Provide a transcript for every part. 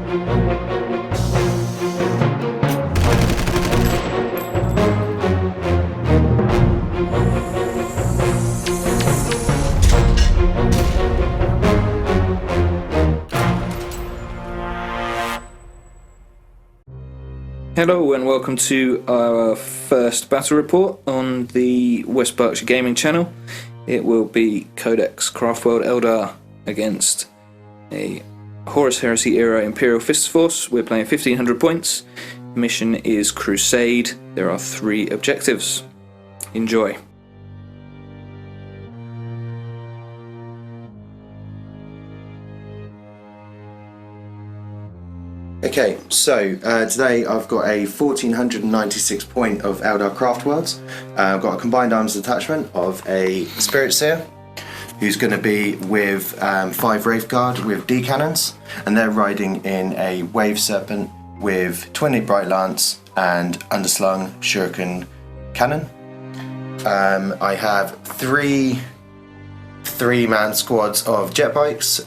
Hello and welcome to our first battle report on the West Berkshire Gaming Channel. It will be Codex Craftworld Eldar against a Horus Heresy era Imperial Fists force. We're playing 1500 points. Mission is Crusade. There are 3 objectives. Enjoy. Okay, so today I've got a 1496 point of Eldar Craftworlds. I've got a combined arms detachment of a Spirit Seer, who's going to be with 5 Wraith Guard with D cannons, and they're riding in a Wave Serpent with 20 Bright Lance and underslung Shuriken cannon. I have 3 3-man squads of jet bikes.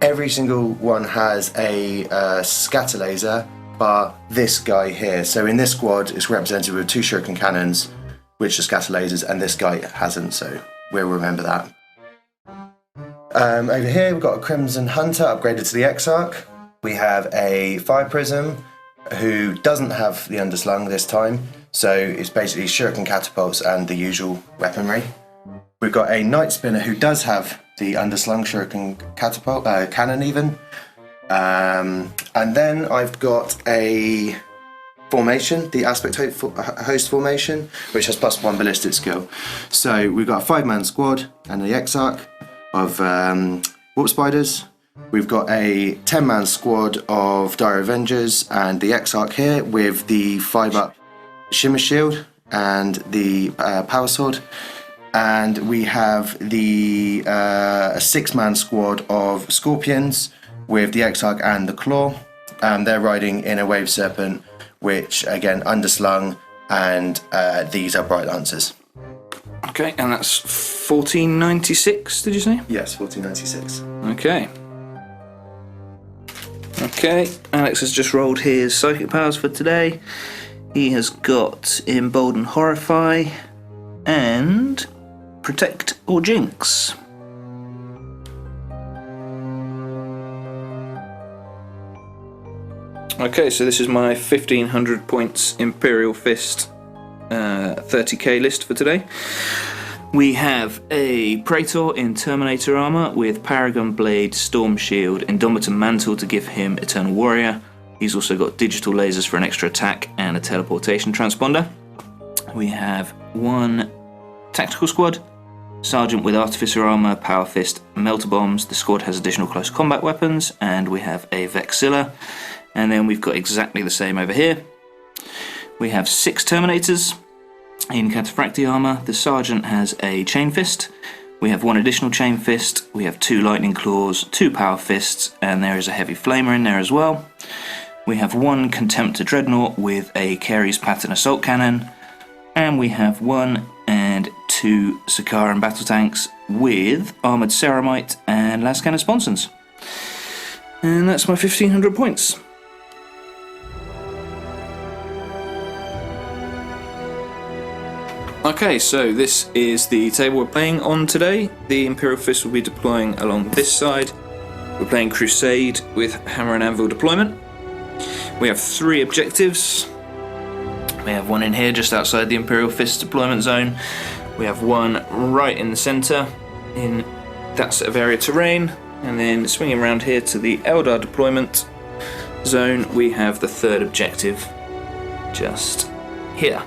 Every single one has a scatter laser, but this guy here. So in this squad, it's represented with 2 shuriken cannons, which are scatter lasers, and this guy hasn't, so we'll remember that. Over here, we've got a Crimson Hunter upgraded to the Exarch. We have a Fire Prism, who doesn't have the underslung this time, so it's basically shuriken catapults and the usual weaponry. We've got a Night Spinner who does have the underslung shuriken catapult cannon even, and then I've got a formation, the Aspect Host formation, which has +1 ballistic skill. So we've got a 5-man squad and the Exarch of Warp Spiders. We've got a 10-man squad of Dire Avengers and the Exarch here with the 5-up Shimmer Shield and the Power Sword. And we have the a 6-man squad of Scorpions with the Exarch and the Claw. They're riding in a Wave Serpent, which again underslung, and these are Bright Lancers. Okay, and that's 1496, did you say? Yes, 1496. Okay. Okay, Alex has just rolled his psychic powers for today. He has got Embolden Horrify and Protect or Jinx. Okay, so this is my 1500 points Imperial Fist 30k list for today. We have a Praetor in Terminator armor with Paragon Blade, Storm Shield, Indomitable Mantle to give him Eternal Warrior. He's also got digital lasers for an extra attack and a teleportation transponder. We have 1 Tactical Squad, Sergeant with Artificer armor, Power Fist, Melter Bombs. The squad has additional close combat weapons, and we have a Vexilla. And then we've got exactly the same over here. We have 6 Terminators in Cataphractii armor. The Sergeant has a Chain Fist. We have 1 additional Chain Fist. We have 2 Lightning Claws, 2 Power Fists, and there is a Heavy Flamer in there as well. We have 1 Contemptor Dreadnought with a Carey's Pattern Assault Cannon. And we have 1 and 2 Sakaran battle tanks with Armoured Ceramite and Lascannon Sponsons. And that's my 1500 points. Okay, so this is the table we're playing on today. The Imperial Fist will be deploying along this side. We're playing Crusade with Hammer and Anvil deployment. We have 3 objectives. We have 1 in here just outside the Imperial Fist deployment zone. We have 1 right in the centre in that set of area terrain, and then swinging around here to the Eldar deployment zone, we have the 3rd objective just here.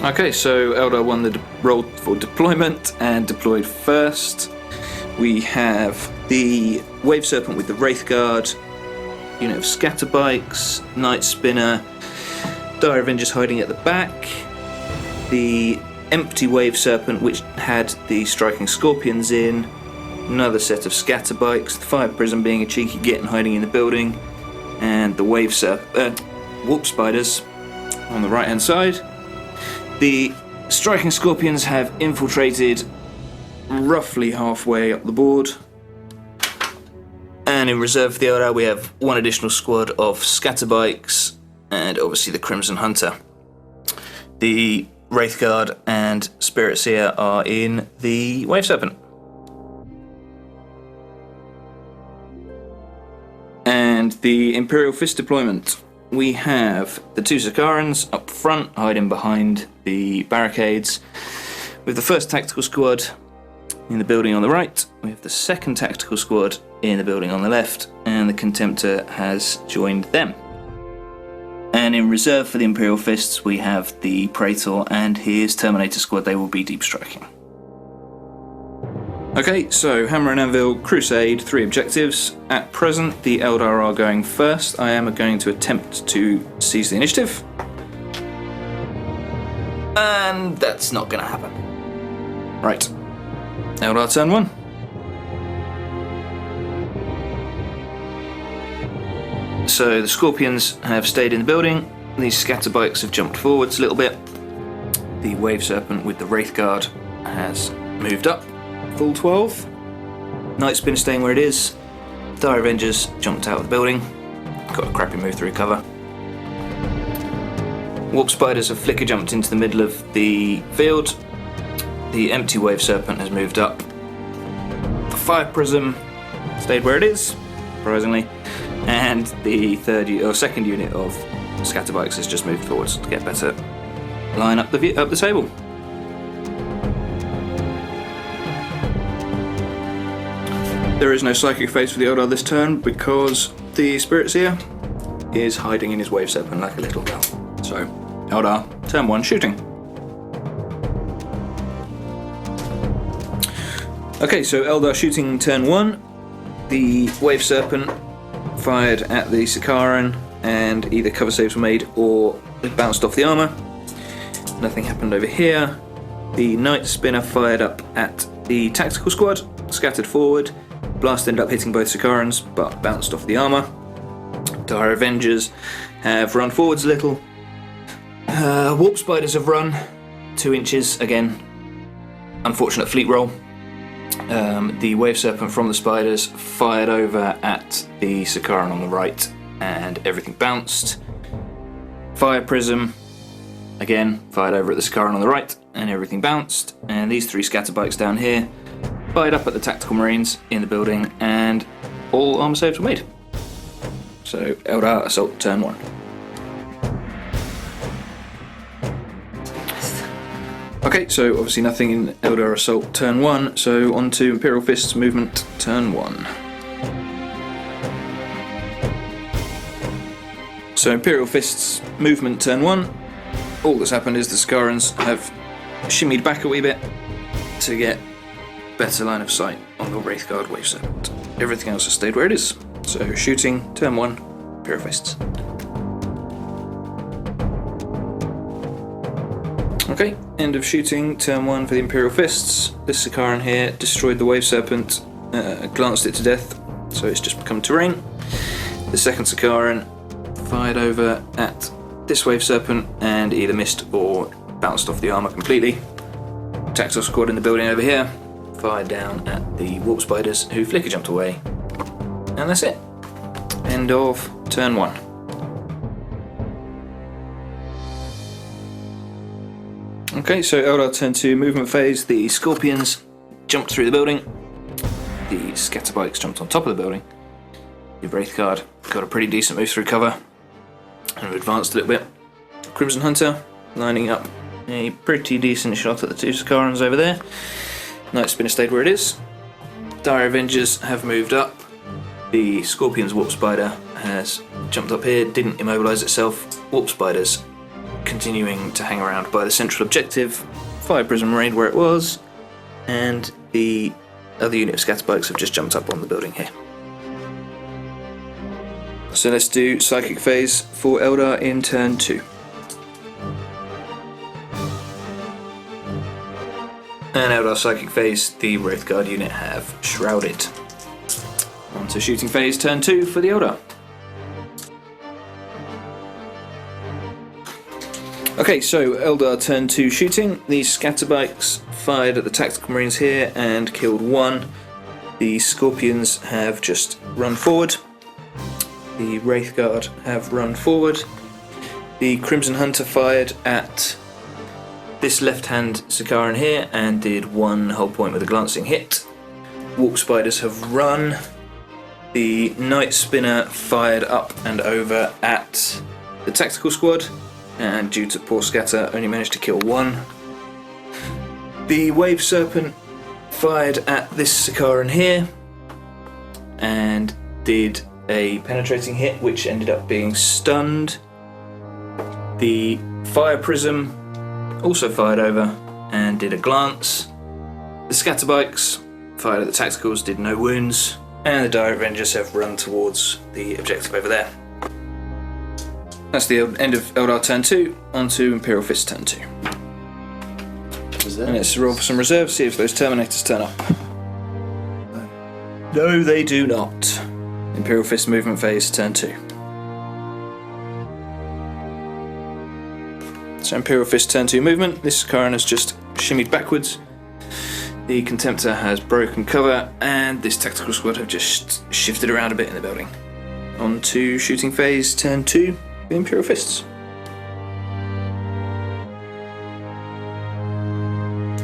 Okay, so Eldar won the roll for deployment and deployed first. We have the Wave Serpent with the Wraith Guard, unit of Scatter Bikes, Night Spinner, Dire Avengers hiding at the back, the empty Wave Serpent which had the Striking Scorpions in, another set of Scatter Bikes, the Fire Prism being a cheeky git and hiding in the building, and the Warp Spiders on the right hand side. The Striking Scorpions have infiltrated roughly halfway up the board. And in reserve for the Eldar, we have one additional squad of scatterbikes and obviously the Crimson Hunter. The Wraithguard and Spirit Seer are in the Wave Serpent. And the Imperial Fist deployment. We have the two Sakarans up front, hiding behind the barricades, with the first tactical squad in the building on the right. We have the second tactical squad in the building on the left, and the Contemptor has joined them. And in reserve for the Imperial Fists, we have the Praetor and his Terminator squad. They will be deep striking. Okay, so Hammer and Anvil, Crusade, 3 objectives. At present, the Eldar are going first. I am going to attempt to seize the initiative. And that's not going to happen. Right. Eldar turn 1. So the Scorpions have stayed in the building. These scatterbikes have jumped forwards a little bit. The Wave Serpent with the Wraithguard has moved up. Full 12. Night Spinner staying where it is. Dire Avengers jumped out of the building. Got a crappy move through cover. Warp Spiders have flicker jumped into the middle of the field. The empty Wave Serpent has moved up. The Fire Prism stayed where it is, surprisingly. And the second unit of Scatterbikes has just moved forwards to get better line up the table. There is no Psychic Phase for the Eldar this turn because the Spirit Seer is hiding in his Wave Serpent like a little girl. So, Eldar, turn 1, shooting. Okay, so Eldar shooting turn 1. The Wave Serpent fired at the Sakaran and either cover saves were made or it bounced off the armour. Nothing happened over here. The Night Spinner fired up at the tactical squad, scattered forward. Blast ended up hitting both Sakarans, but bounced off the armour. Dire Avengers have run forwards a little. Warp Spiders have run 2 inches, again, unfortunate fleet roll. The Wave Serpent from the Spiders fired over at the Sakaran on the right, and everything bounced. Fire Prism, again, fired over at the Sakaran on the right, and everything bounced. And these 3 Scatterbikes down here fired up at the Tactical Marines in the building, and all armor saves were made. So, Eldar Assault turn 1. Okay, so obviously nothing in Eldar Assault turn 1, so on to Imperial Fists movement turn 1. So Imperial Fists movement turn 1. All that's happened is the Sakarans have shimmied back a wee bit to get better line of sight on the Wraithguard Wave Serpent. Everything else has stayed where it is. So shooting, turn 1, Imperial Fists. Okay, end of shooting, turn 1 for the Imperial Fists. This Sakaran here destroyed the Wave Serpent, glanced it to death, so it's just become terrain. The second Sakaran fired over at this Wave Serpent and either missed or bounced off the armour completely. Tactical squad in the building over here fired down at the Warp Spiders, who flicker jumped away. And that's it. End of turn 1. Okay, so Eldar turn 2 movement phase. The Scorpions jumped through the building. The Scatterbikes jumped on top of the building. The Wraithguard got a pretty decent move through cover and advanced a little bit. Crimson Hunter lining up a pretty decent shot at the 2 Sakarans over there. Night Spinner stayed where it is. Dire Avengers have moved up. The Scorpion's Warp Spider has jumped up here, didn't immobilise itself. Warp Spiders continuing to hang around by the central objective. Fire Prism remained where it was, and the other unit of Scatterbikes have just jumped up on the building here. So let's do Psychic Phase for Eldar in turn 2. And Eldar Psychic Phase, the Wraithguard unit have shrouded. On to Shooting Phase, turn 2 for the Eldar. Okay, so Eldar turn 2 shooting. These scatterbikes fired at the tactical marines here and killed one. The scorpions have just run forward. The Wraithguard have run forward. The Crimson Hunter fired at this left-hand Sikaran here and did one hull point with a glancing hit. Warp Spiders have run. The Night Spinner fired up and over at the tactical squad, and due to poor scatter only managed to kill one. The Wave Serpent fired at this Sikaran here and did a penetrating hit which ended up being stunned. The Fire Prism also fired over and did a glance. The Scatterbikes fired at the tacticals, did no wounds, and the Dire Avengers have run towards the objective over there. That's the end of Eldar turn 2, on to Imperial Fists turn 2. And let's roll for some reserves, see if those Terminators turn up. No, they do not. Imperial Fist movement phase turn 2. So Imperial Fist turn 2 movement, this Sikaran has just shimmied backwards. The Contemptor has broken cover, and this tactical squad have just shifted around a bit in the building. On to shooting phase turn 2, the Imperial Fists.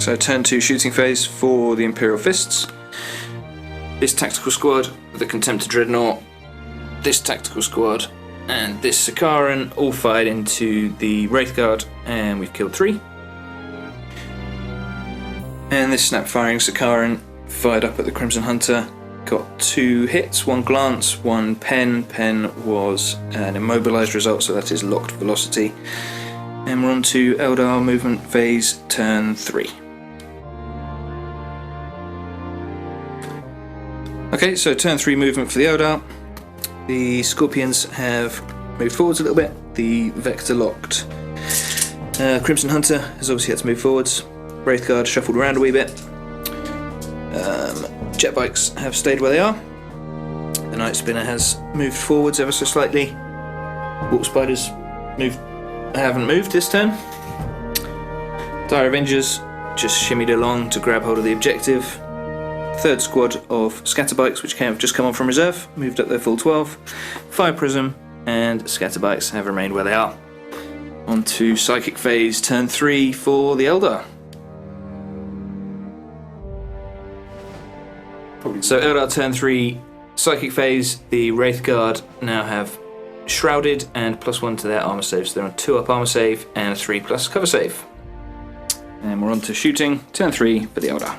So turn 2 shooting phase for the Imperial Fists. This tactical squad, the Contemptor Dreadnought, this tactical squad, and this Sikaran all fired into the Wraithguard, and we've killed 3. And this snap-firing Sikaran fired up at the Crimson Hunter, got 2 hits, 1 glance, 1 pen. Pen was an immobilised result, so that is locked velocity. And we're on to Eldar movement phase turn 3. Okay, so turn 3 movement for the Eldar. The Scorpions have moved forwards a little bit. The vector locked Crimson Hunter has obviously had to move forwards. Wraithguard shuffled around a wee bit. Jet bikes have stayed where they are. The Night Spinner has moved forwards ever so slightly. Warp Spiders haven't moved this turn. Dire Avengers just shimmied along to grab hold of the objective. Third squad of Scatterbikes, which have just come on from reserve, moved up their full 12. Fire Prism and Scatterbikes have remained where they are. On to Psychic Phase turn 3 for the Eldar. So Eldar turn 3 Psychic Phase, the Wraithguard now have Shrouded and +1 to their armor save, so they're on 2 up armor save and a 3+ cover save. And we're on to shooting, turn 3 for the Eldar.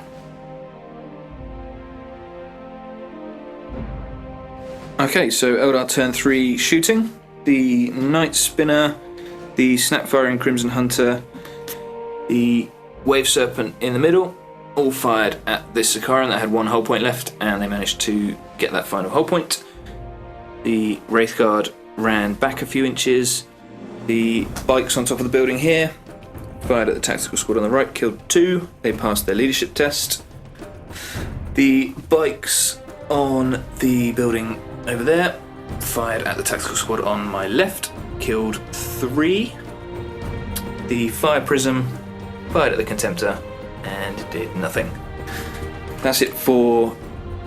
Okay, so Eldar turn 3 shooting. The Night Spinner, the snap-firing Crimson Hunter, the Wave Serpent in the middle, all fired at this Sikaran that had 1 hull point left, and they managed to get that final hull point. The Wraithguard ran back a few inches. The bikes on top of the building here fired at the tactical squad on the right, killed 2. They passed their leadership test. The bikes on the building over there fired at the tactical squad on my left, killed 3. The Fire Prism fired at the Contemptor and did nothing. That's it for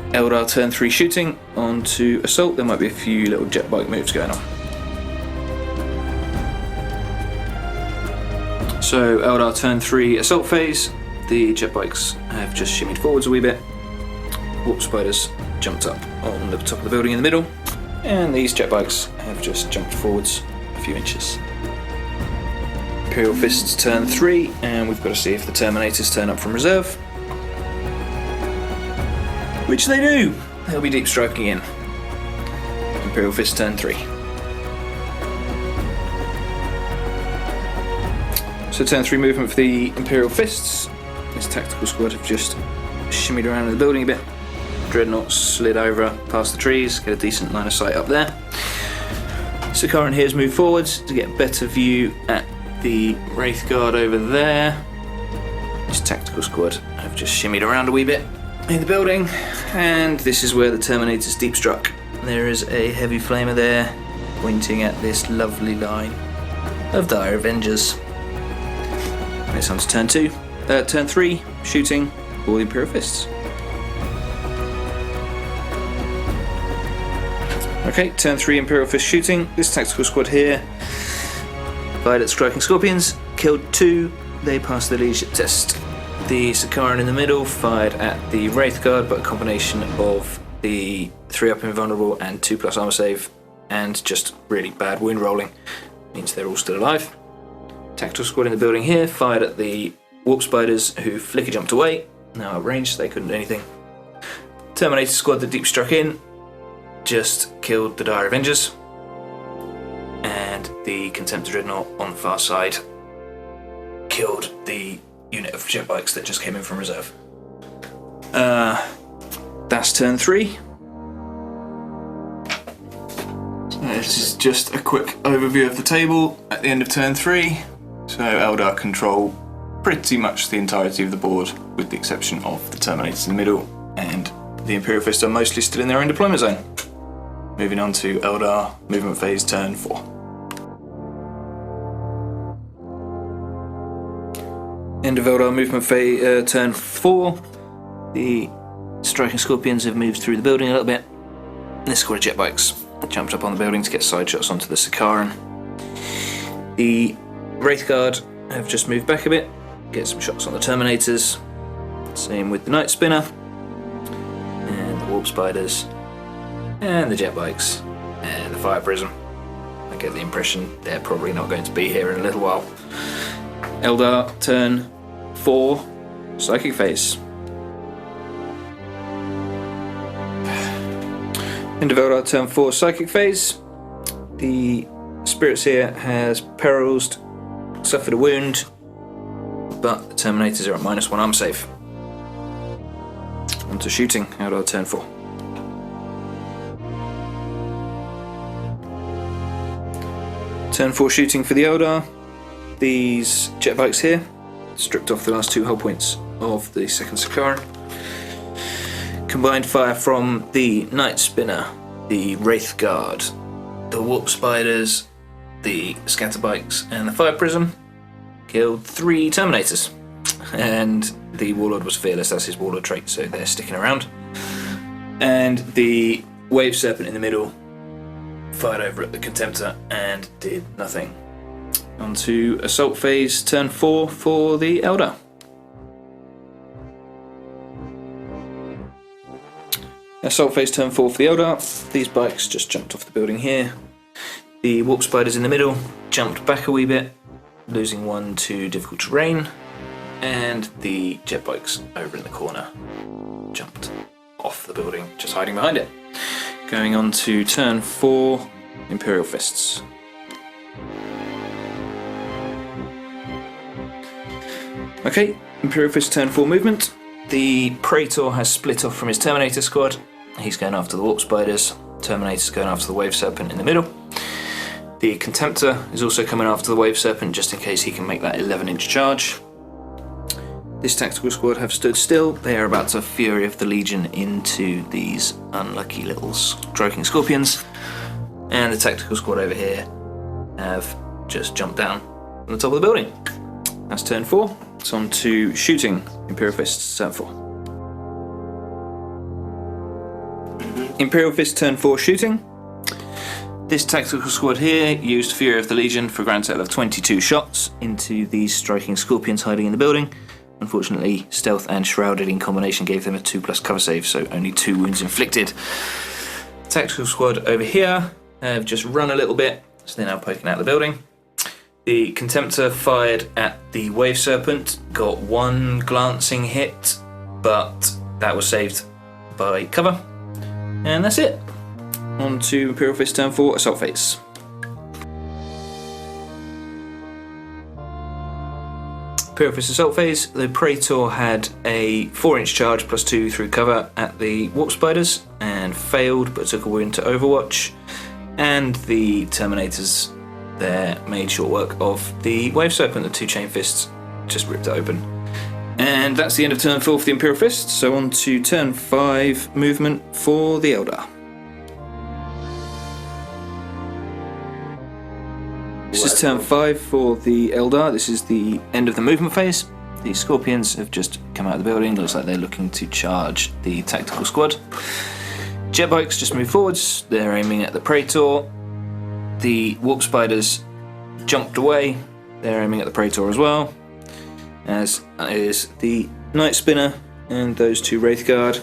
Eldar turn 3 shooting. On to assault. There might be a few little jet bike moves going on. So Eldar turn 3 assault phase. The jet bikes have just shimmied forwards a wee bit. Warp Spiders jumped up on the top of the building in the middle, and these jet bikes have just jumped forwards a few inches. Imperial Fists turn 3, and we've got to see if the Terminators turn up from reserve. Which they do! They'll be deep striking in. Imperial Fist turn 3. So turn 3 movement for the Imperial Fists. This tactical squad have just shimmied around in the building a bit. Dreadnought slid over past the trees, get a decent line of sight up there. Sikaran here's moved forwards to get a better view at the Wraithguard over there. This tactical squad have just shimmied around a wee bit in the building, and this is where the Terminators deep struck. There is a heavy flamer there pointing at this lovely line of Dire Avengers. It's on to turn 2. Turn 3, shooting for the Imperial Fists. Okay, turn 3 Imperial Fist shooting. This tactical squad here fired at striking scorpions, killed 2, they passed the leadership test. The Sakaran in the middle fired at the Wraith Guard, but a combination of the 3-up invulnerable and 2+ armor save, and just really bad wound rolling means they're all still alive. Tactical squad in the building here fired at the Warp Spiders, who flicker jumped away. Now out of range, they couldn't do anything. Terminator squad that deep struck in just killed the Dire Avengers, and the Contemptor Dreadnought on the far side killed the unit of jet bikes that just came in from reserve. That's turn 3. This is just a quick overview of the table at the end of turn 3. So Eldar control pretty much the entirety of the board, with the exception of the Terminators in the middle, and the Imperial Fists are mostly still in their own deployment zone. Moving on to Eldar movement phase turn 4. End of Eldar movement phase turn 4. The striking scorpions have moved through the building a little bit. This squad of jet bikes jumped up on the building to get side shots onto the Sakaran. The Wraith Guard have just moved back a bit, get some shots on the Terminators. Same with the Night Spinner, and the Warp Spiders, and the jet bikes, and the Fire Prism. I get the impression they're probably not going to be here in a little while. Eldar turn 4, Psychic Phase. End of Eldar turn 4, Psychic Phase. The Spirits here has perils, suffered a wound, but the Terminators are at -1 armor save. On to shooting, Eldar turn 4. Turn 4 shooting for the Eldar. These jet bikes here stripped off the last 2 hull points of the second Sakaran. Combined fire from the Night Spinner, the Wraith Guard, the Warp Spiders, the Scatterbikes, and the Fire Prism killed 3 Terminators. And the Warlord was fearless, that's his Warlord trait, so they're sticking around. And the Wave Serpent in the middle fired over at the Contemptor and did nothing. On to Assault Phase turn 4 for the Eldar. Assault Phase turn 4 for the Eldar. These bikes just jumped off the building here. The Warp Spiders in the middle jumped back a wee bit, losing 1 to difficult terrain, and the jet bikes over in the corner jumped off the building, just hiding behind it. Going on to turn 4, Imperial Fists. Okay, Imperial Fist turn 4 movement. The Praetor has split off from his Terminator squad. He's going after the Warp Spiders. Terminator's going after the Wave Serpent in the middle. The Contemptor is also coming after the Wave Serpent just in case he can make that 11-inch charge. This tactical squad have stood still. They are about to Fury of the Legion into these unlucky little striking scorpions. And the tactical squad over here have just jumped down on the top of the building. That's turn 4. It's on to shooting, Imperial Fists turn 4. Imperial Fist turn 4 shooting. This tactical squad here used Fury of the Legion for a grand total of 22 shots into these striking scorpions hiding in the building. Unfortunately, stealth and shrouded in combination gave them a 2+ cover save, so only 2 wounds inflicted. Tactical squad over here have just run a little bit, so they're now poking out the building. The Contemptor fired at the Wave Serpent, got 1 glancing hit, but that was saved by cover. And that's it. On to Imperial Fist turn 4, Assault Phase. Imperial Fist Assault Phase, the Praetor had a 4-inch charge +2 through cover at the Warp Spiders and failed but took a wound to Overwatch. And the Terminators there made short work of the Wave Serpent. The 2 Chain Fists just ripped it open. And that's the end of turn 4 for the Imperial Fist, so on to turn 5 movement for the Eldar. This is turn 5 for the Eldar. This is the end of the movement phase. The Scorpions have just come out of the building. Looks like they're looking to charge the tactical squad. Jet bikes just move forwards. They're aiming at the Praetor. The Warp Spiders jumped away. They're aiming at the Praetor as well. As is the Night Spinner and those 2 Wraith Guard.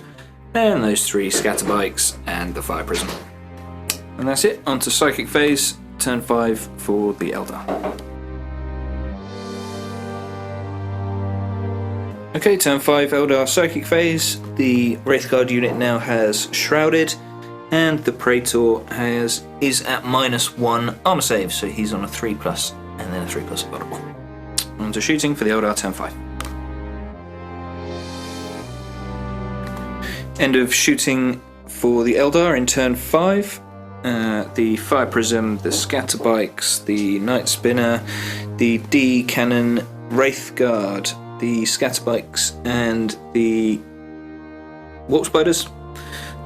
And those 3 Scatter Bikes and the Fire Prism. And that's it. On to Psychic phase. Turn 5 for the Eldar. Okay, turn 5 Eldar Psychic phase. The Wraith Guard unit now has Shrouded, and the Praetor is at -1 armor save, so he's on a 3+, and then a 3+ vulnerable. On to shooting for the Eldar, turn 5. End of shooting for the Eldar in turn 5. The Fire Prism, the Scatter Bikes, the Night Spinner, the D Cannon, Wraith Guard, the Scatter Bikes and the Warp Spiders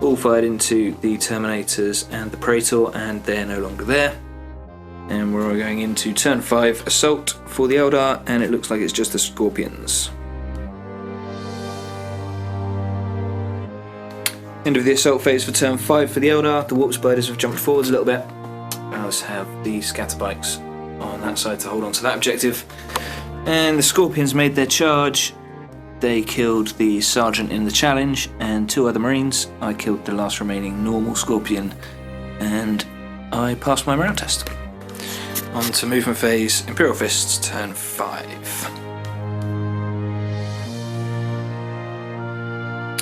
all fired into the Terminators and the Praetor, and they're no longer there. And we're going into turn 5 Assault for the Eldar, and it looks like it's just the Scorpions. End of the Assault phase for turn 5 for the Eldar. The Warp Spiders have jumped forwards a little bit. Let's have the Scatter Bikes on that side to hold on to that objective. And the Scorpions made their charge. They killed the Sergeant in the challenge and 2 other Marines. I killed the last remaining normal Scorpion, and I passed my morale test. On to movement phase, Imperial Fists, turn 5.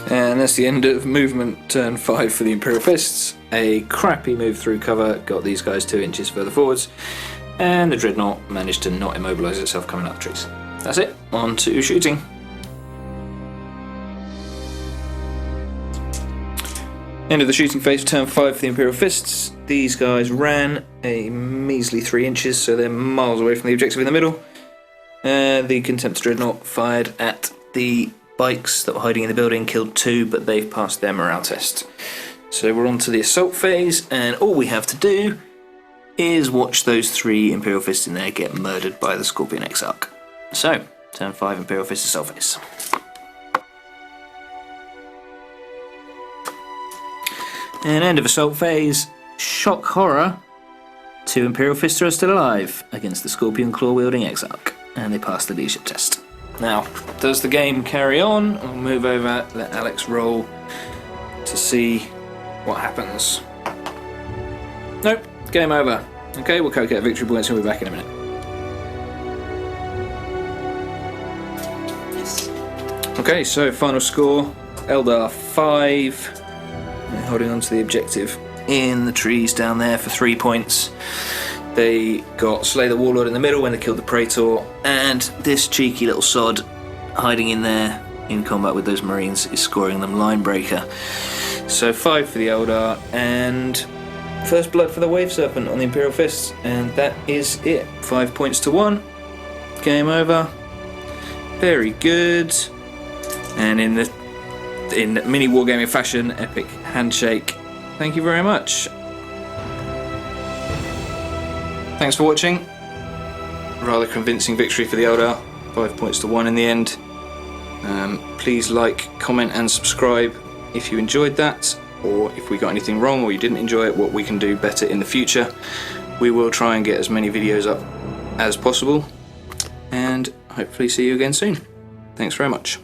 And that's the end of movement turn 5 for the Imperial Fists. A crappy move through cover got these guys 2 inches further forwards, and the Dreadnought managed to not immobilise itself coming up the trees. That's it, on to shooting. End of the shooting phase for turn 5 for the Imperial Fists. These guys ran a measly 3 inches, so they're miles away from the objective in the middle. The Contemptor Dreadnought fired at the bikes that were hiding in the building, killed 2, but they've passed their morale test. So we're on to the assault phase, and all we have to do is watch those 3 Imperial Fists in there get murdered by the Scorpion Exarch. So, turn 5 Imperial Fist assault phase. And end of assault phase, shock horror, 2 Imperial Fists are still alive against the Scorpion Claw wielding Exarch, and they pass the leadership test. Now, does the game carry on? I'll move over, let Alex roll to see what happens. Nope, game over. Okay, we'll calculate victory points and we'll be back in a minute. Yes. Okay, so final score, Eldar 5. They're holding on to the objective in the trees down there for 3 points. They got Slay the Warlord in the middle when they killed the Praetor, and this cheeky little sod hiding in there in combat with those Marines is scoring them line breaker. So 5 for the Eldar, and first blood for the Wave Serpent on the Imperial Fists, and that is it. 5 points to 1. Game over. Very good. And in mini wargaming fashion, epic handshake. Thank you very much. Thanks for watching. Rather convincing victory for the Eldar. 5 points to 1 in the end. Please like, comment and subscribe if you enjoyed that, or if we got anything wrong or you didn't enjoy it, what we can do better in the future. We will try and get as many videos up as possible, and hopefully see you again soon. Thanks very much.